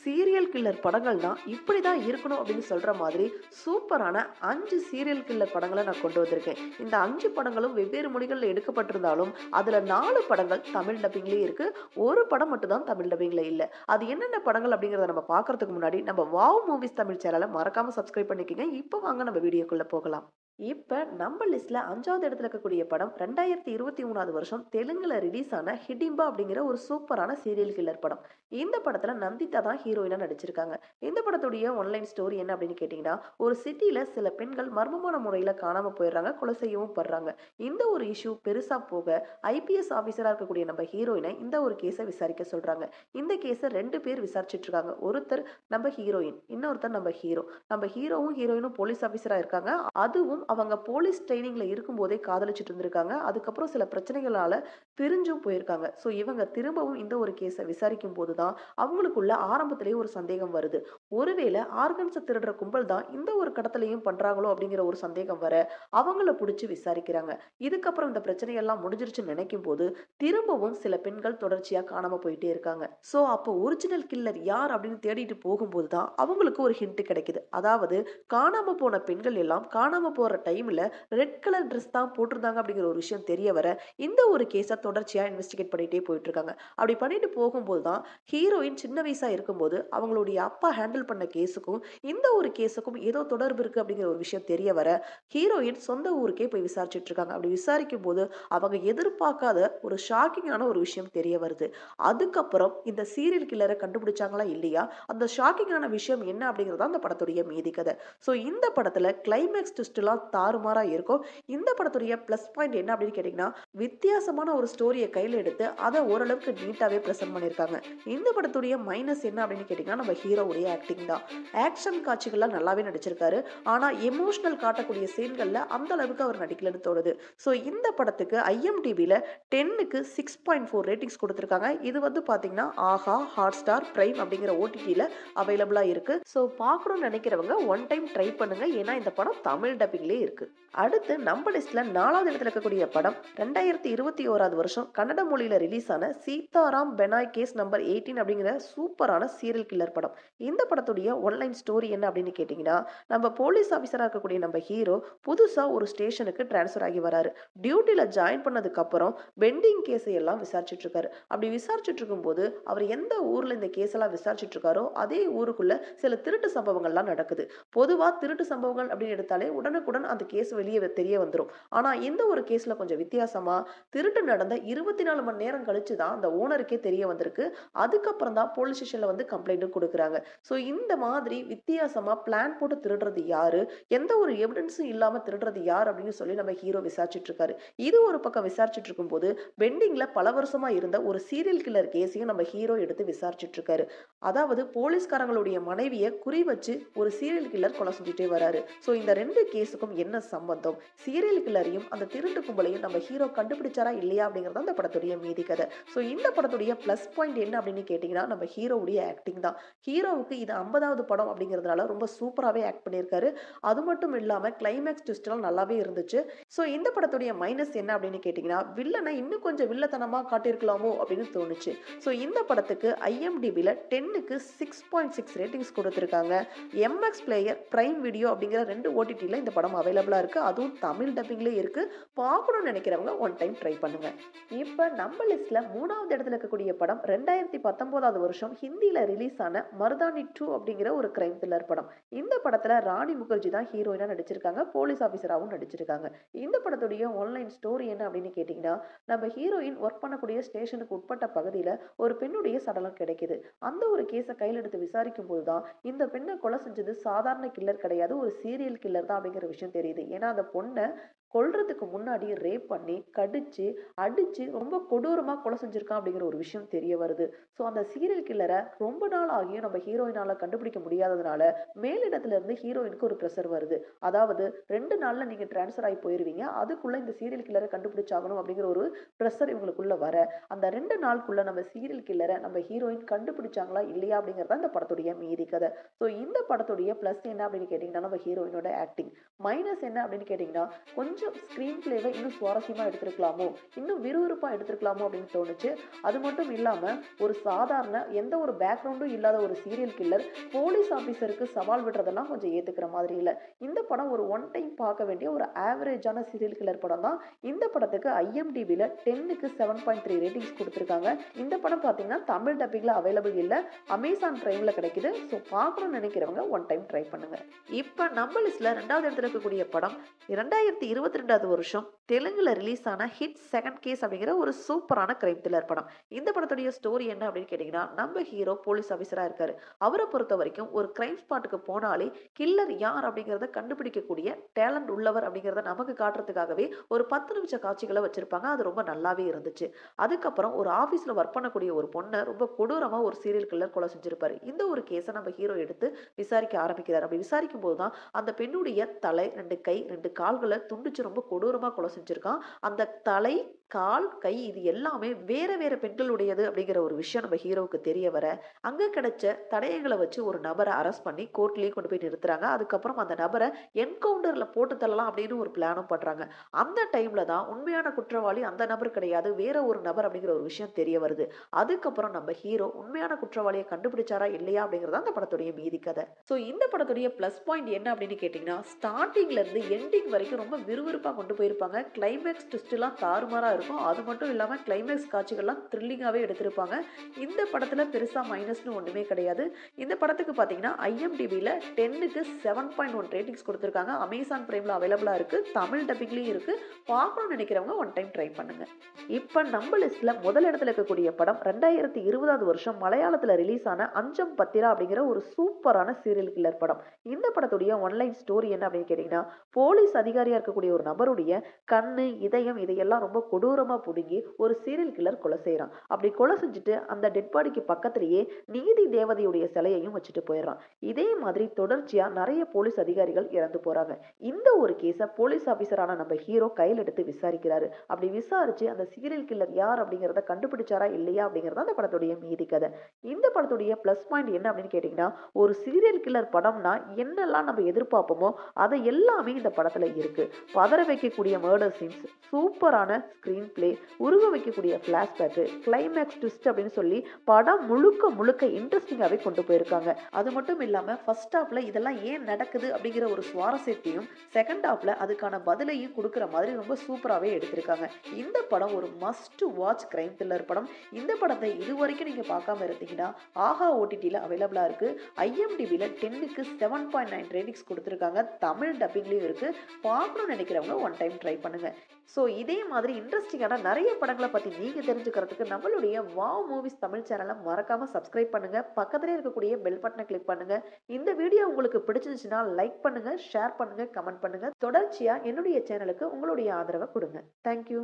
Serial killer படங்கள் தான் இப்படிதான் இருக்கணும் அப்படின்னு சொல்ற மாதிரி சூப்பரான 5 சீரியல் கில்லர் படங்களை நான் கொண்டு வந்திருக்கேன். இந்த 5 படங்களும் வெவ்வேறு மொழிகள்ல எடுக்கப்பட்டிருந்தாலும் அதுல 4 படங்கள் தமிழ் டப்பிங்லயே இருக்கு. ஒரு படம் மட்டும் தான் தமிழ் டப்பிங்ல இல்ல. அது என்னென்ன படங்கள் அப்படிங்கறத நம்ம பார்க்கறதுக்கு முன்னாடி நம்ம வாவ் மூவிஸ் தமிழ் சேனலை மறக்காம சப்ஸ்கிரைப் பண்ணிக்கங்க. இப்போ வாங்க நம்ம வீடியோக்குள்ள போகலாம். இப்ப நம்ம லிஸ்ட்ல 5வது இடத்துல இருக்கக்கூடிய படம் 2023வது வருஷம் தெலுங்குல ரிலீஸ் ஆன ஹிடிம்பா அப்படிங்கிற ஒரு சூப்பரான சீரியல் கில்லர் படம். இந்த படத்துல நந்திதா தான் ஹீரோயினா நடிச்சிருக்காங்க. இந்த படத்துடைய ஒன்லைன் ஸ்டோரி என்ன அப்படின்னு கேட்டீங்கன்னா, ஒரு சிட்டில சில பெண்கள் மர்மமான முறையில காணாம போயிடுறாங்க, கொலை செய்யவும் படுறாங்க. இந்த ஒரு இஷ்யூ பெருசா போக ஐபிஎஸ் ஆபீசரா இருக்கக்கூடிய நம்ம ஹீரோயினை இந்த ஒரு கேஸை விசாரிக்க சொல்றாங்க. இந்த கேஸை 2 பேர் விசாரிச்சுட்டு இருக்காங்க. ஒருத்தர் நம்ம ஹீரோயின், இன்னொருத்தர் நம்ம ஹீரோ. நம்ம ஹீரோவும் ஹீரோயினும் போலீஸ் ஆபீசரா இருக்காங்க. அதுவும் அவங்க போலீஸ் ட்ரைனிங்ல இருக்கும்போதே காதலிச்சுட்டு இருந்திருக்காங்க. அதுக்கப்புறம் சில பிரச்சனைகளால பிரிஞ்சும் போயிருக்காங்க. ஸோ இவங்க திரும்பவும் இந்த ஒரு கேஸை விசாரிக்கும் போதுதான் அவங்களுக்குள்ள ஆரம்பத்திலேயே ஒரு சந்தேகம் வருது. ஒருவேளை ஆர்கன்ஸை திருடுற கும்பல் தான் இந்த ஒரு கடத்தலையும் பண்றாங்களோ அப்படிங்கிற ஒரு சந்தேகம் வர அவங்கள பிடிச்சி விசாரிக்கிறாங்க. இதுக்கப்புறம் இந்த பிரச்சனை எல்லாம் முடிஞ்சிருச்சுன்னு நினைக்கும் போது திரும்பவும் சில பெண்கள் தொடர்ச்சியா காணாம போயிட்டே இருக்காங்க. ஸோ அப்போ ஒரிஜினல் கில்லர் யார் அப்படின்னு தேடிட்டு போகும்போது தான் அவங்களுக்கு ஒரு ஹிண்ட் கிடைக்குது. அதாவது காணாம போன பெண்கள் எல்லாம் காணாம போற டைம்ல ரெட் கலர் ட்ரெஸ் தான் போட்டிருந்தாங்க அப்படிங்கிற ஒரு விஷயம் தெரிய வர இந்த ஒரு கேஸை தொடர்ச்சியா இன்வெஸ்டிகேட் பண்ணிட்டே போயிட்டு இருக்காங்க. அப்படி பண்ணிட்டு போகும்போது தான் ஹீரோயின் சின்ன வயசா இருக்கும்போது அவங்களுடைய அப்பா ஹேண்டில் பண்ண கேஸுக்கும் இந்த ஒரு கேஸுக்கும் ஏதோ தொடர்பு இருக்கு அப்படிங்கிற ஒரு விஷயம் தெரிய வர ஹீரோயின் சொந்த ஊருக்கே போய் விசாரிச்சுட்டு இருக்காங்க. அப்படி விசாரிக்கும் போது அவங்க எதிர்பார்க்காத ஒரு ஷாக்கிங்கான ஒரு விஷயம் தெரிய வருது. அதுக்கப்புறம் இந்த சீரியல் கில்லரை கண்டுபிடிச்சாங்களா இல்லையா, அந்த ஷாக்கிங்கான விஷயம் என்ன அப்படிங்கிறது அந்த படத்துடைய மீதி கதை. ஸோ இந்த படத்துல கிளைமேக்ஸ் ட்விஸ்ட்லாம் தாறுமாறா இருக்கும். இந்த படத்துடைய ப்ளஸ் பாயிண்ட் என்ன அப்படின்னு கேட்டீங்கன்னா, வித்தியாசமான ஒரு ஸ்டோரியை கையில் எடுத்து அதை ஓரளவுக்கு நீட்டாவே பிரசன்ட் பண்ணியிருக்காங்க. இந்த படத்துடைய மைனஸ் என்ன அப்படின்னு கேட்டீங்கன்னா, நம்ம ஹீரோவுடைய ஆக்டிங் தான். ஆக்ஷன் காட்சிகள்லாம் நல்லாவே நடிச்சிருக்காரு. ஆனா எமோஷனல் காட்டக்கூடிய சீன்கள்ல அந்த அளவுக்கு அவர் நடிக்கலன்னு தோணுது. ஸோ இந்த படத்துக்கு ஐஎம்டிபில 10க்கு 6.4 ரேட்டிங்ஸ் கொடுத்துருக்காங்க. இது வந்து பாத்தீங்கன்னா ஆஹா, ஹாட் ஸ்டார், பிரைம் அப்படிங்கிற ஓடிடில அவைலபிளா இருக்கு. ஸோ பார்க்கணும்னு நினைக்கிறவங்க ஒன் டைம் ட்ரை பண்ணுங்க. ஏன்னா இந்த படம் தமிழ் டப்பிங்லேயே இருக்கு. அடுத்து நம்ம லிஸ்ட்ல 4வது இடத்துல இருக்கக்கூடிய படம் 2021வது வருஷம் கன்னட மொழியில ரிலீஸ் ஆன சீதாராம் பெனாய் கேஸ் நம்பர் 18 அப்படிங்கிற சூப்பரான சீரியல் கில்லர் படம். இந்த படத்துடைய ஒன்லைன் ஸ்டோரி என்ன அப்படின்னு கேட்டீங்கன்னா, நம்ம போலீஸ் ஆபீசரா இருக்கக்கூடிய நம்ம ஹீரோ புதுசா ஒரு ஸ்டேஷனுக்கு டிரான்ஸ்ஃபர் ஆகி வராரு. டியூட்டில ஜாயின் பண்ணதுக்கு அப்புறம் பெண்டிங் கேஸை எல்லாம் விசாரிச்சுட்டு இருக்காரு. அப்படி விசாரிச்சுட்டு இருக்கும்போது அவர் எந்த ஊர்ல இந்த கேஸ் எல்லாம் விசாரிச்சுட்டு இருக்காரோ அதே ஊருக்குள்ள சில திருட்டு சம்பவங்கள்லாம் நடக்குது. பொதுவா திருட்டு சம்பவங்கள் அப்படின்னு எடுத்தாலே உடனுக்குடன் அந்த கேஸ் வெளியே தெரிய வந்துரும். ஆனா இந்த ஒரு கேஸ்ல கொஞ்சம் வித்தியாசமா திருட்டு நடந்த 24 மணி நேரம் கழிச்சு தான் அந்த ஓனருக்கே தெரிய வந்திருக்கு. அதுக்கப்புறம் தான் போலீஸ் ஸ்டேஷன்ல வந்து கம்ப்ளைண்ட்டும் கொடுக்குறாங்க. ஸோ இந்த மாதிரி வித்தியாசமா பிளான் போட்டு திருடுறது யாரு, எந்த ஒரு எவிடன்ஸும் இல்லாம திருடுறது யார் அப்படின்னு சொல்லி நம்ம ஹீரோ விசாரிச்சுட்டு இருக்காரு. இது ஒரு பக்கம் விசாரிச்சுட்டு இருக்கும்போது பெண்டிங்ல பல வருஷமா இருந்த ஒரு சீரியல் கில்லர் கேஸையும் நம்ம ஹீரோ எடுத்து விசாரிச்சுட்டு இருக்காரு. அதாவது போலீஸ்காரங்களுடைய மனைவியை குறி வச்சு ஒரு சீரியல் கில்லர் கொலை செஞ்சுட்டே வராரு. ஸோ இந்த 2 கேஸுக்கும் என்ன சம்பந்தம், சீரியல் கில்லரையும் அந்த திருட்டு கும்பலையும் நம்ம ஹீரோ கண்டுபிடிச்சாரா இல்லையா அப்படிங்கிறது அந்த படத்துடைய மீதி கதை. ஸோ இந்த படத்துடைய ப்ளஸ் பாயிண்ட் என்ன அப்படின்னு கேட்டிங்கன்னா, நம்ம ஹீரோவுடைய ஆக்டிங் தான். ஹீரோவுக்கு இது 50வது படம் அப்படிங்கிறதுனால ரொம்ப சூப்பராகவே ஆக்ட் பண்ணியிருக்காரு. அது மட்டும் இல்லாமல் கிளைமேக்ஸ் ட்விஸ்ட்லாம் நல்லாவே இருந்துச்சு. ஸோ இந்த படத்துடைய மைனஸ் என்ன அப்படின்னு கேட்டிங்கன்னா, வில்லனை இன்னும் கொஞ்சம் வில்லத்தனமாக காட்டியிருக்கலாமோ அப்படின்னு தோணுச்சு. ஸோ இந்த படத்துக்கு ஐஎம்டிபியில் 10க்கு 6.6 ரேட்டிங்ஸ் கொடுத்துருக்காங்க. எம்எக்ஸ் பிளேயர், பிரைம் வீடியோ அப்படிங்கிற 2 ஓடிடியில் இந்த படம் அவைலபிளா இருக்கு. அதுவும் தமிழ் டப்பிங்லேயே இருக்கு. பார்க்கணும்னு நினைக்கிறவங்க ஒன் டைம் ட்ரை பண்ணுங்க. இப்போ நம்ம லிஸ்ட்ல 3வது இடத்துல இருக்கக்கூடிய படம் 2019வது வருஷம் ஹிந்தியில ரிலீஸ் ஆன மருதானி 2 அப்படிங்கிற ஒரு கிரைம் த்ரில்லர் படம். இந்த படத்துல ராணி முகர்ஜி தான் ஹீரோயினா நடிச்சிருக்காங்க. போலீஸ் ஆபீசராகவும் நடிச்சிருக்காங்க. இந்த படத்துடைய ஆன்லைன் ஸ்டோரி என்ன அப்படின்னு கேட்டீங்கன்னா, நம்ம ஹீரோயின் ஒர்க் பண்ணக்கூடிய ஸ்டேஷனுக்கு உட்பட்ட பகுதியில ஒரு பெண்ணுடைய சடலம் கிடைக்குது. அந்த ஒரு கேஸை கையில் எடுத்து விசாரிக்கும் போதுதான் இந்த பெண்ணை கொலை செஞ்சது சாதாரண கில்லர் கிடையாது, ஒரு சீரியல் கில்லர் தான் அப்படிங்கிற விஷயம் தெரியுது. ஏன்னா அந்த பொண்ணை கொல்றதுக்கு முன்னாடி ரேப் பண்ணி கடிச்சு அடிச்சு ரொம்ப கொடூரமா கொலை செஞ்சிருக்கான் அப்படிங்கிற ஒரு விஷயம் தெரிய வருது. ஸோ அந்த சீரியல் கில்லரை ரொம்ப நாள் ஆகியும் நம்ம ஹீரோயினால கண்டுபிடிக்க முடியாததுனால மேலிடத்துல இருந்து ஹீரோயினுக்கு ஒரு ப்ரெஷர் வருது. அதாவது 2 நாள்ல நீங்க டிரான்ஸ்ஃபர் ஆகி போயிருவீங்க, அதுக்குள்ள இந்த சீரியல் கில்லரை கண்டுபிடிச்சாகணும் அப்படிங்கிற ஒரு ப்ரெஷர் இவங்களுக்குள்ள வர அந்த 2 நாளுக்குள்ள நம்ம சீரியல் கில்லரை நம்ம ஹீரோயின் கண்டுபிடிச்சாங்களா இல்லையா அப்படிங்கிறத இந்த படத்துடைய மீதி கதை. ஸோ இந்த படத்துடைய ப்ளஸ் என்ன அப்படின்னு கேட்டீங்கன்னா, நம்ம ஹீரோயினோட ஆக்டிங். மைனஸ் என்ன அப்படின்னு கேட்டீங்கன்னா, கொஞ்சம் கொஞ்சம் ஸ்க்ரீன் பிளேவை இன்னும் சுவாரஸ்யமா எடுத்திருக்கலாமோ, இன்னும் விறுவிறுப்பா எடுத்திருக்கலாமோ அப்படின்னு தோணுச்சு. அது மட்டும் இல்லாம ஒரு சாதாரண எந்த ஒரு பேக்ரவுண்டும் இல்லாத ஒரு சீரியல் கில்லர் போலீஸ் ஆபீசருக்கு சவால் விடுறதெல்லாம் கொஞ்சம் ஏத்துக்கிற மாதிரி இல்ல. இந்த படம் ஒரு ஒன் டைம் பார்க்க வேண்டிய ஒரு ஆவரேஜான சீரியல் கில்லர் படம் தான். இந்த படத்துக்கு IMDbல 10க்கு 7.3 ரேட்டிங்ஸ் குடுத்திருக்காங்க. இந்த படம் பார்த்தீங்கன்னா தமிழ் டப்பிங்ல அவைலபிள் இல்ல. அமேசான் பிரைம்ல கிடைக்குது. ஸோ பார்க்கணும்னு நினைக்கிறவங்க ஒன் டைம் ட்ரை பண்ணுங்க. இப்ப நம்ம லிஸ்ட்ல 2வது இடத்துல இருக்கக்கூடிய படம் 2022வது வருஷம் தெலுங்குல ரிலீஸ் ஆன ஹிட் செகண்ட் கேஸ் அப்படிங்கிற ஒரு சூப்பரான கிரைம் த்ரில்லர் படம். இந்த படத்துடைய ஸ்டோரி என்ன அப்படின்னு கேட்டீங்கன்னா, நம்ம ஹீரோ போலீஸ் ஆபீசரா இருக்காரு. அவரை பொறுத்த வரைக்கும் ஒரு கிரைம் ஸ்பாட்டுக்கு போனாலே கில்லர் யார் அப்படிங்கிறத கண்டுபிடிக்கக்கூடிய டேலண்ட் உள்ளவர் அப்படிங்கிறத நமக்கு காட்டுறதுக்காகவே ஒரு 10 நிமிஷ காட்சிகளை வச்சிருப்பாங்க. அது ரொம்ப நல்லாவே இருந்துச்சு. அதுக்கப்புறம் ஒரு ஆபீஸ்ல ஒர்க் பண்ணக்கூடிய ஒரு பொண்ணை ரொம்ப கொடூரமா ஒரு சீரியல் கில்லர் கொலை செஞ்சிருப்பாரு. இந்த ஒரு கேஸை நம்ம ஹீரோ எடுத்து விசாரிக்க ஆரம்பிக்கிறார். அப்படி விசாரிக்கும் போதுதான் அந்த பெண்ணுடைய தலை, 2 கை, 2 கால்களை துண்டிச்சு ரொம்ப கொடூரமா கொலை செஞ்சிருக்கான். அந்த தலை, கால், கை இது எல்லாமே வேற வேற பெண்களுடையது அப்படிங்கிற ஒரு விஷயம் நம்ம ஹீரோவுக்கு தெரிய வர, அங்க கிடைச்ச தடயங்களை வச்சு ஒரு நபரை அரெஸ்ட் பண்ணி கோர்ட்லயே கொண்டு போய் நிறுத்துறாங்க. அதுக்கப்புறம் அந்த நபரை என்கவுண்டர்ல போட்டு தள்ளலாம் அப்படின்னு ஒரு பிளானும் பண்றாங்க. அந்த டைம்ல தான் உண்மையான குற்றவாளி அந்த நபர் கிடையாது, வேற ஒரு நபர் அப்படிங்கிற ஒரு விஷயம் தெரிய வருது. அதுக்கப்புறம் நம்ம ஹீரோ உண்மையான குற்றவாளியை கண்டுபிடிச்சாரா இல்லையா அப்படிங்கறது அந்த படத்துடைய மீதி கதை. சோ இந்த படத்துடைய பிளஸ் பாயிண்ட் என்ன அப்படின்னு கேட்டீங்கன்னா, ஸ்டார்டிங்ல இருந்து எண்டிங் வரைக்கும் ரொம்ப விறுவிறுப்பா கொண்டு போயிருப்பாங்க. கிளைமேக்ஸ் ட்விஸ்ட் எல்லாம் தாறுமாறா இருக்கும். அது மட்டும் இல்லாம கிளைமேக்ஸ் காட்சிகள்லாம் த்ரில்லிங்காவே எடுத்திருப்பாங்க. இந்த படத்துல பெருசா மைனஸ்னு ஒண்ணுமே கிடையாது. இந்த படத்துக்கு பாத்தீங்கன்னா IMDbல 10க்கு 7.1 ரேட்டிங்ஸ் கொடுத்திருக்காங்க. அமேசான் பிரைம்ல அவைலபிளா இருக்கு. தமிழ் டப்பிங்லயும் இருக்கு. பார்க்கணும்னு நினைக்கிறவங்க ஒன் டைம் ட்ரை பண்ணுங்க. இப்ப நம்ம லிஸ்ட்ல முதல் இடத்துல இருக்கக்கூடிய படம் 2020வது வருஷம் மலையாளத்துல ரிலீஸ் ஆன அஞ்சம் பத்திரா அப்படிங்கிற ஒரு சூப்பரான சீரியல் கில்லர் படம். இந்த படத்துடைய ஒன்லைன் ஸ்டோரி என்ன அப்படின்னு கேட்டீங்கன்னா, போலீஸ் அதிகாரியா இருக்கக்கூடிய ஒரு நபருடைய கண்ணு, இதயம் இதையெல்லாம் ரொம்ப கொடூரமா புடுங்கி ஒரு சீரியல் கில்லர் கொலை செய்யறான். அப்படி கொலை செஞ்சுட்டு அந்த டெட் பாடிக்கு பக்கத்திலேயே நீதி தேவதையுடைய சிலையையும் வச்சுட்டு போயிடுறான். இதே மாதிரி தொடர்ச்சியா நிறைய போலீஸ் அதிகாரிகள் இறந்து போறாங்க. இந்த ஒரு கேஸ போலீஸ் ஆபீசரான நம்ம ஹீரோ கையில் எடுத்து விசாரிக்கிறாரு. அப்படி விசாரிச்சு அந்த சீரியல் கில்லர் யார் அப்படிங்கறத கண்டுபிடிச்சாரா இல்லையா அப்படிங்கறது அந்த படத்துடைய மீதி கதை. இந்த படத்துடைய பிளஸ் பாயிண்ட் என்ன அப்படின்னு கேட்டீங்கன்னா, ஒரு சீரியல் கில்லர் படம்னா என்னெல்லாம் நம்ம எதிர்பார்ப்போமோ அதை எல்லாமே இந்த படத்துல இருக்கு. பதற வைக்கக்கூடிய மர்டர் சீன்ஸ், சூப்பரான ஸ்கிரீன் பிளே, உருவ வைக்கக்கூடிய பிளாஷ்பேக், கிளைமேக்ஸ் ட்விஸ்ட் அப்படின்னு சொல்லி படம் முழுக்க முழுக்க இன்ட்ரெஸ்டிங்காவே கொண்டு போயிருக்காங்க. அது மட்டும் இல்லாம ஃபர்ஸ்ட் ஹாஃப்ல இதெல்லாம் ஏன் நடக்குது அப்படிங்கிற ஒரு சுவாரஸ்யத்தையும், செகண்ட் ஹாஃப்ல அதுக்கான பதிலையும் கொடுக்கிற மாதிரி ரொம்ப சூப்பராகவே எடுத்திருக்காங்க. இந்த படம் ஒரு மஸ்ட் வாட்ச் கிரைம் த்ரில்லர் படம். இந்த படத்தை இதுவரைக்கும் நீங்க பார்க்காம இருந்தீங்கன்னா ஆஹா OTTல அவைலபிளா இருக்கு. IMDbல 10க்கு 7.9 ரேட்டிங்ஸ் கொடுத்திருக்காங்க. தமிழ் டப்பிங்லயும் இருக்கு. பார்க்கணும்னு நினைக்கிறவங்க ஒன் டைம் ட்ரை பண்ணுங்க. ஸோ இதே மாதிரி இன்ட்ரெஸ்டிங்கான நிறைய படங்களை பத்தி நீங்க தெரிஞ்சுக்கிறதுக்கு நம்மளுடைய வாவ் மூவிஸ் தமிழ் சேனலை மறக்காம சப்ஸ்கிரைப் பண்ணுங்க. பக்கத்திலே இருக்கக்கூடிய பெல் பட்டனை கிளிக் பண்ணுங்க. இந்த வீடியோ உங்களுக்கு பிடிச்சிருந்துச்சுன்னா லைக் பண்ணுங்க, ஷேர் பண்ணுங்க, கமெண்ட் பண்ணுங்க. தொடர்ச்சியா என்னுடைய சேனலுக்கு உங்களுடைய ஆதரவை கொடுங்க. தேங்க்யூ.